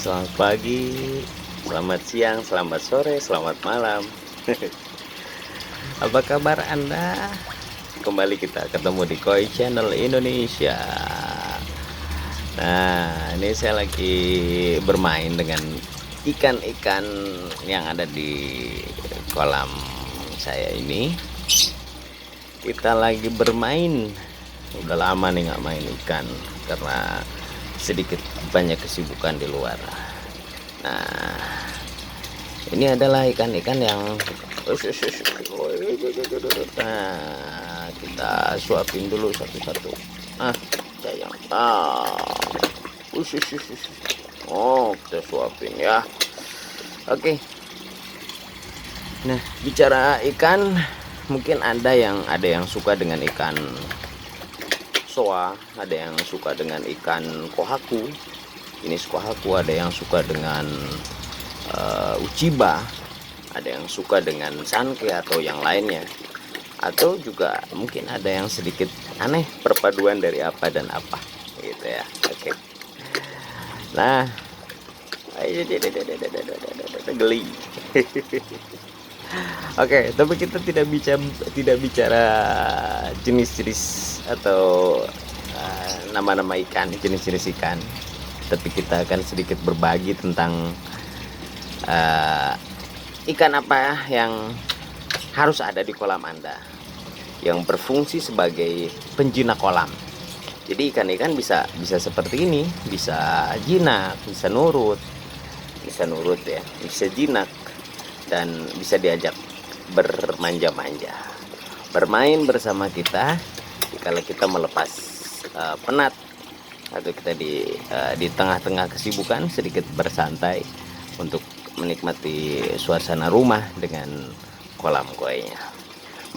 Selamat pagi, selamat siang, selamat sore, selamat malam. Apa kabar Anda? Kembali kita ketemu di Koi Channel Indonesia. Nah, ini saya lagi bermain dengan ikan-ikan yang ada di kolam saya ini. Kita lagi bermain. Udah lama nih nggak main ikan karena sedikit banyak kesibukan di luar. Nah, ini adalah ikan-ikan yang kita suapin dulu satu-satu. Sayang. Oh, kita suapin ya. Oke. Nah, bicara ikan, mungkin ada yang suka dengan ikan soa, ada yang suka dengan ikan kohaku, jenis kohaku, ada yang suka dengan uchiba, ada yang suka dengan sanke atau yang lainnya, atau juga mungkin ada yang sedikit aneh perpaduan dari apa dan apa gitu ya. Oke. Nah, geli. Oke, tapi kita tidak bicara jenis-jenis atau nama-nama ikan, jenis-jenis ikan, tapi kita akan sedikit berbagi tentang ikan apa yang harus ada di kolam Anda, yang berfungsi sebagai penjinak kolam. Jadi ikan-ikan bisa seperti ini, bisa jinak, bisa nurut ya, bisa jinak, dan bisa diajak bermanja-manja, bermain bersama kita kalau kita melepas penat, atau kita di tengah-tengah kesibukan sedikit bersantai untuk menikmati suasana rumah dengan kolam koinya.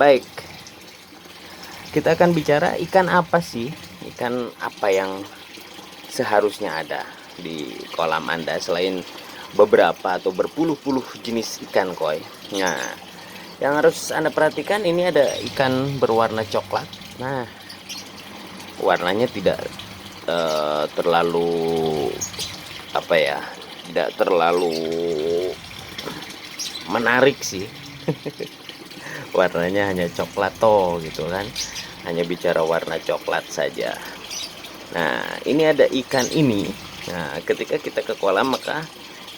Baik, kita akan bicara ikan apa sih, ikan apa yang seharusnya ada di kolam Anda selain beberapa atau berpuluh-puluh jenis ikan koi. Nah, yang harus Anda perhatikan, ini ada ikan berwarna coklat. Nah, warnanya tidak terlalu tidak terlalu menarik sih. Warnanya hanya coklat toh gitu kan, hanya bicara warna coklat saja. Nah, ini ada ikan ini. Nah, ketika kita ke kolam, maka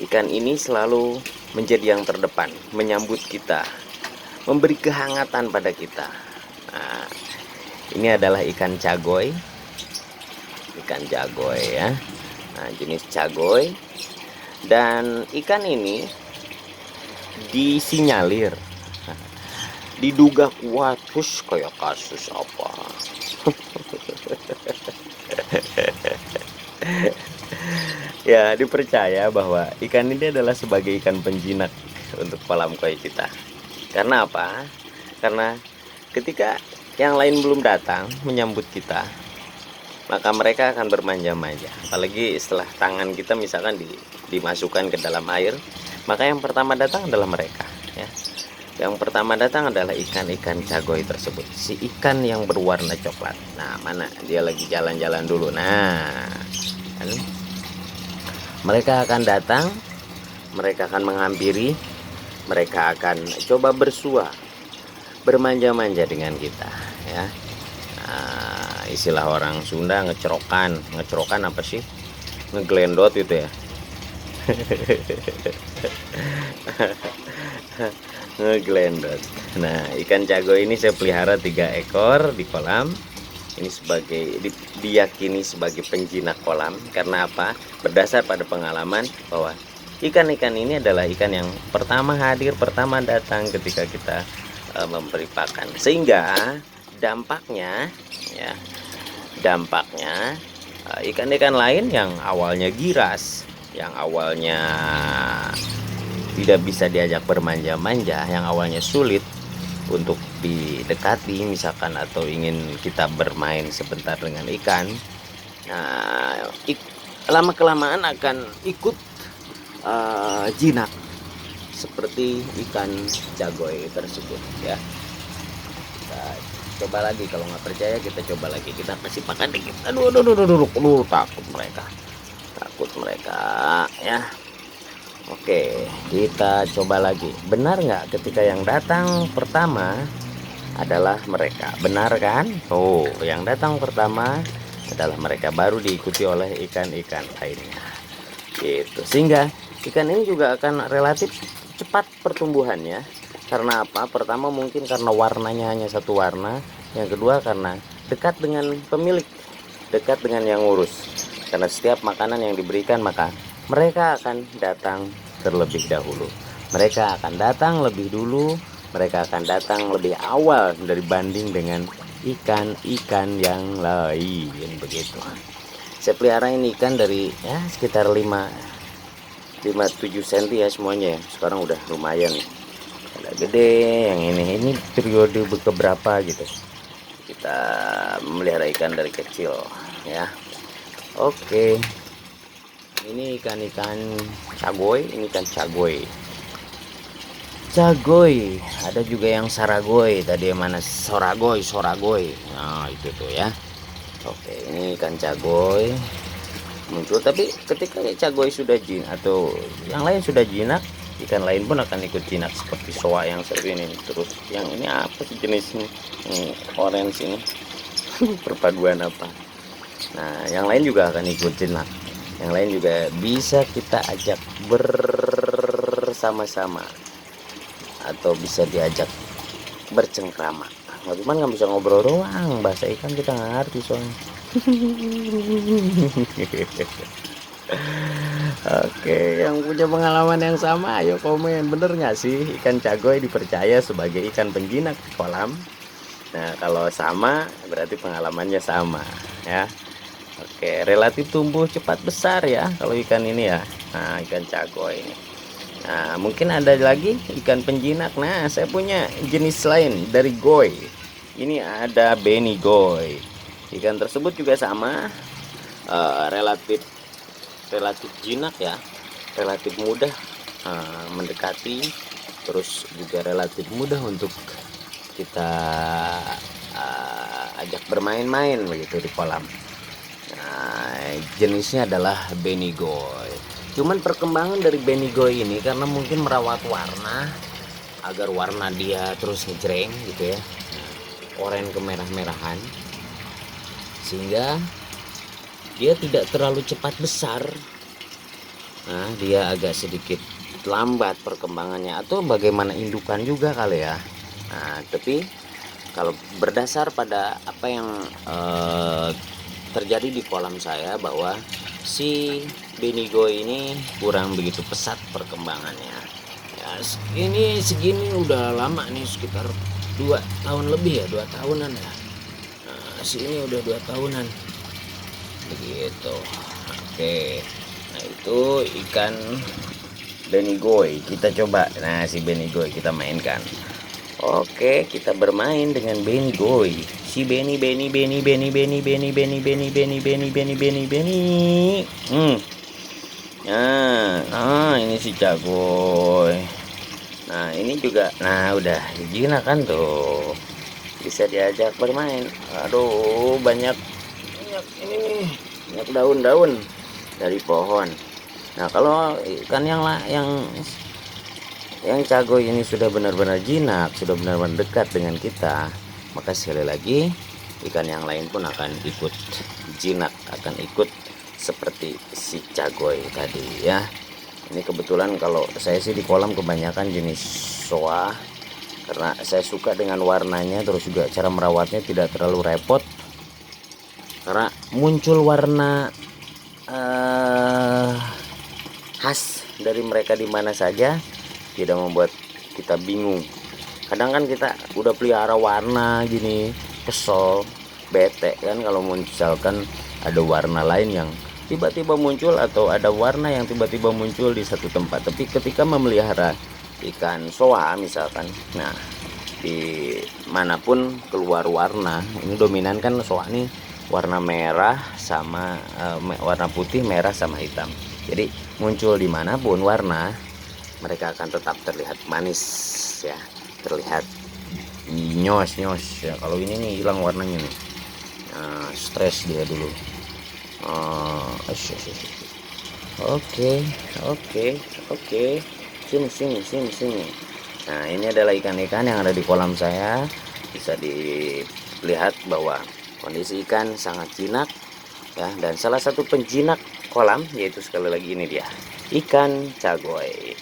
ikan ini selalu menjadi yang terdepan, menyambut kita, memberi kehangatan pada kita. Nah, ini adalah ikan cagoy ya. Nah, jenis cagoy. Dan ikan ini disinyalir, diduga kuat, kayak kasus apa. Ya, dipercaya bahwa ikan ini adalah sebagai ikan penjinak untuk kolam koi kita. Karena apa? Karena ketika yang lain belum datang menyambut kita, maka mereka akan bermanja-manja. Apalagi setelah tangan kita misalkan dimasukkan ke dalam air, maka yang pertama datang adalah mereka ya. Yang pertama datang adalah ikan-ikan cagoy tersebut, si ikan yang berwarna coklat. Nah, mana dia lagi jalan-jalan dulu. Nah, kan? Mereka akan datang, mereka akan menghampiri, mereka akan coba bersua, bermanja-manja dengan kita ya. Nah, istilah orang Sunda ngecerokan apa sih? Ngeglendot itu ya. Ngeglendot. Nah, ikan jago ini saya pelihara 3 ekor di kolam. Ini diyakini sebagai penjinak kolam. Karena apa? Berdasar pada pengalaman bahwa ikan-ikan ini adalah ikan yang pertama hadir, pertama datang ketika kita memberi pakan. Sehingga dampaknya ikan-ikan lain yang awalnya giras, yang awalnya tidak bisa diajak bermanja-manja, yang awalnya sulit untuk didekati misalkan, atau ingin kita bermain sebentar dengan ikan, nah lama kelamaan akan ikut jinak seperti ikan jagoy tersebut ya. Kita coba lagi, kalau nggak percaya kita coba lagi, kita kasih pakan dikit. Aduh, takut mereka. takut mereka ya. Oke, kita coba lagi. Benar nggak ketika yang datang pertama adalah mereka? Benar kan? Oh, yang datang pertama adalah mereka, baru diikuti oleh ikan-ikan lainnya. Gitu. Sehingga ikan ini juga akan relatif cepat pertumbuhannya. Karena apa? Pertama mungkin karena warnanya hanya satu warna. Yang kedua karena dekat dengan pemilik, dekat dengan yang ngurus. Karena setiap makanan yang diberikan maka mereka akan datang terlebih dahulu. Mereka akan datang lebih dulu, mereka akan datang lebih awal dibanding dengan ikan-ikan yang lain, begitu. Saya pelihara ini ikan dari ya sekitar 5-7 cm ya semuanya ya. Sekarang udah lumayan. Ada gede, yang ini periode keberapa gitu. Kita memelihara ikan dari kecil ya. Oke. Ini ikan-ikan cagoy, ini ikan cagoy. Cagoy, ada juga yang saragoy, tadi yang mana soragoy. Nah, itu tuh ya. Oke, ini ikan cagoy muncul, tapi ketika cagoy sudah jinak atau yang lain sudah jinak, ikan lain pun akan ikut jinak seperti soa yang satu ini. Terus yang ini apa sih jenisnya? Orange ini. Perpaduan apa? Nah, yang lain juga akan ikut jinak. Yang lain juga bisa kita ajak bersama-sama atau bisa diajak bercengkrama. Nah, cuman nggak bisa ngobrol doang, bahasa ikan kita nggak ngerti soalnya. Oke, yang punya pengalaman yang sama ayo komen, bener nggak sih ikan cagoy dipercaya sebagai ikan penjinak kolam? Nah, kalau sama berarti pengalamannya sama ya. Oke, relatif tumbuh cepat besar ya kalau ikan ini ya. Nah, ikan cagoy ini. Nah, mungkin ada lagi ikan penjinak. Nah, saya punya jenis lain dari goy. Ini ada beni goy. Ikan tersebut juga sama, relatif jinak ya, relatif mudah mendekati, terus juga relatif mudah untuk kita ajak bermain-main begitu di kolam. Nah, jenisnya adalah benigoy. Cuman perkembangan dari benigoy ini karena mungkin merawat warna agar warna dia terus ngejreng gitu ya, oranye kemerah-merahan, sehingga dia tidak terlalu cepat besar. Nah, dia agak sedikit lambat perkembangannya, atau bagaimana indukan juga kali ya. Nah, tapi kalau berdasar pada apa yang terjadi di kolam saya, bahwa si benigoy ini kurang begitu pesat perkembangannya ya. Ini segini udah lama nih, sekitar 2 tahun lebih ya, 2 tahunan ya. Nah, sini udah 2 tahunan begitu. Oke, nah itu ikan benigoy kita coba. Nah, si benigoy kita mainkan. Oke, kita bermain dengan benigoy. Si Beni. Nah, ini si cagoy. Nah, ini juga. Nah, udah jinak kan tuh. Bisa diajak bermain. Aduh, banyak ini nih. Banyak daun-daun dari pohon. Nah, kalau ikan yang cagoy ini sudah benar-benar jinak, sudah benar-benar dekat dengan kita, maka sekali lagi ikan yang lain pun akan ikut jinak, akan ikut seperti si cagoy tadi ya. Ini kebetulan kalau saya sih di kolam kebanyakan jenis soa, karena saya suka dengan warnanya, terus juga cara merawatnya tidak terlalu repot, karena muncul warna khas dari mereka di mana saja, tidak membuat kita bingung. Kadang kan kita udah pelihara warna gini, kesel, bete kan kalau misalkan ada warna lain yang tiba-tiba muncul, atau ada warna yang tiba-tiba muncul di satu tempat. Tapi ketika memelihara ikan soa misalkan, nah di manapun keluar warna, ini dominan kan soa nih warna merah sama warna putih, merah sama hitam. Jadi muncul dimanapun warna, mereka akan tetap terlihat manis ya, terlihat nyos ya. Kalau ini nih hilang warnanya nih, stres dia dulu. Oke, oke, oke. Sini, sini, sini, sini. Nah, ini adalah ikan-ikan yang ada di kolam saya. Bisa dilihat bahwa kondisi ikan sangat jinak ya, dan salah satu penjinak kolam yaitu sekali lagi ini dia, ikan cagoy.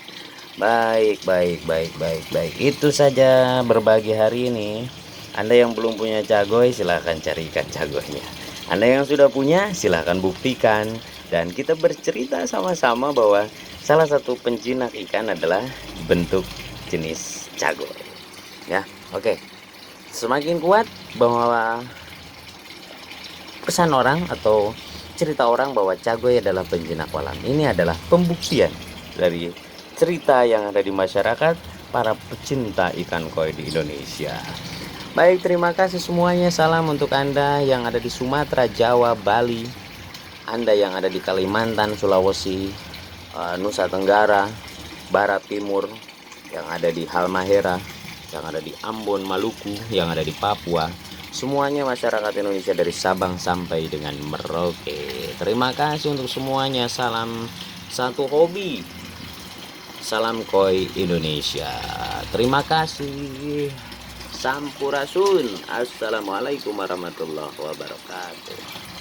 Baik, baik, baik, baik, baik. Itu saja berbagi hari ini. Anda yang belum punya cagoy, silahkan cari ikan cagoynya. Anda yang sudah punya, silahkan buktikan. Dan kita bercerita sama-sama bahwa salah satu penjinak ikan adalah bentuk jenis cagoy. Ya, oke. Semakin kuat bahwa pesan orang atau cerita orang bahwa cagoy adalah penjinak kolam. Ini adalah pembuktian dari cerita yang ada di masyarakat para pecinta ikan koi di Indonesia. Baik, terima kasih semuanya. Salam untuk Anda yang ada di Sumatera, Jawa, Bali, Anda yang ada di Kalimantan, Sulawesi, Nusa Tenggara, Barat Timur, yang ada di Halmahera, yang ada di Ambon, Maluku, yang ada di Papua. Semuanya masyarakat Indonesia dari Sabang sampai dengan Merauke. Terima kasih untuk semuanya. Salam satu hobi. Salam koi Indonesia. Terima kasih. Sampurasun. Assalamualaikum warahmatullahi wabarakatuh.